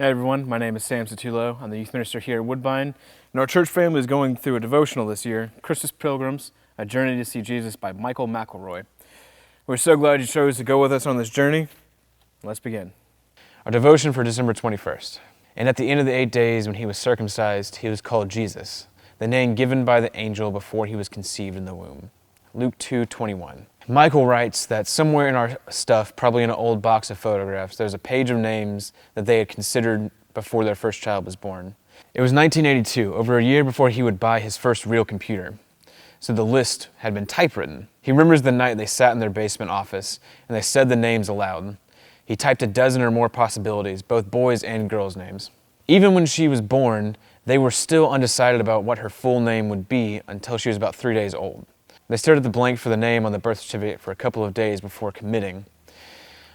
Hey everyone, my name is Sam Satullo. I'm the youth minister here at Woodbine, and our church family is going through a devotional this year, Christmas Pilgrims, A Journey to See Jesus by Michael McElroy. We're so glad you chose to go with us on this journey. Let's begin. Our devotion for December 21st. And at the end of the 8 days when he was circumcised, he was called Jesus, the name given by the angel before he was conceived in the womb. Luke 2:21. Michael writes that somewhere in our stuff, probably in an old box of photographs, there's a page of names that they had considered before their first child was born. It was 1982, over a year before he would buy his first real computer. So the list had been typewritten. He remembers the night they sat in their basement office and they said the names aloud. He typed a dozen or more possibilities, both boys' and girls' names. Even when she was born, they were still undecided about what her full name would be until she was about 3 days old. They stared at the blank for the name on the birth certificate for a couple of days before committing.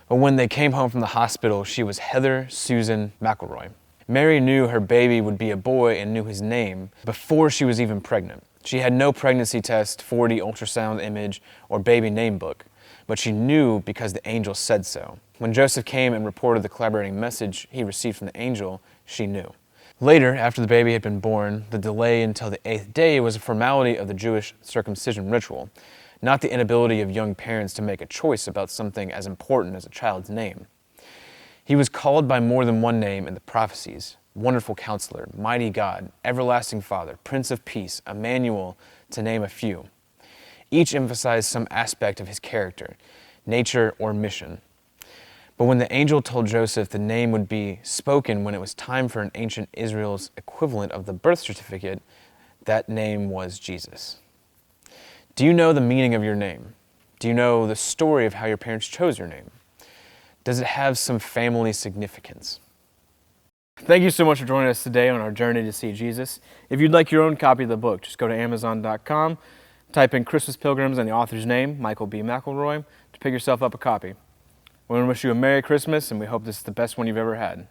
But when they came home from the hospital, she was Heather Susan McElroy. Mary knew her baby would be a boy and knew his name before she was even pregnant. She had no pregnancy test, 4D ultrasound image, or baby name book, but she knew because the angel said so. When Joseph came and reported the collaborating message he received from the angel, she knew. Later, after the baby had been born, the delay until the 8th day was a formality of the Jewish circumcision ritual, not the inability of young parents to make a choice about something as important as a child's name. He was called by more than one name in the prophecies: Wonderful Counselor, Mighty God, Everlasting Father, Prince of Peace, Emmanuel, to name a few. Each emphasized some aspect of his character, nature, or mission. But when the angel told Joseph the name would be spoken when it was time for an ancient Israel's equivalent of the birth certificate, that name was Jesus. Do you know the meaning of your name? Do you know the story of how your parents chose your name? Does it have some family significance? Thank you so much for joining us today on our journey to see Jesus. If you'd like your own copy of the book, just go to Amazon.com, type in Christmas Pilgrims and the author's name, Michael B. McElroy, to pick yourself up a copy. We want to wish you a Merry Christmas, and we hope this is the best one you've ever had.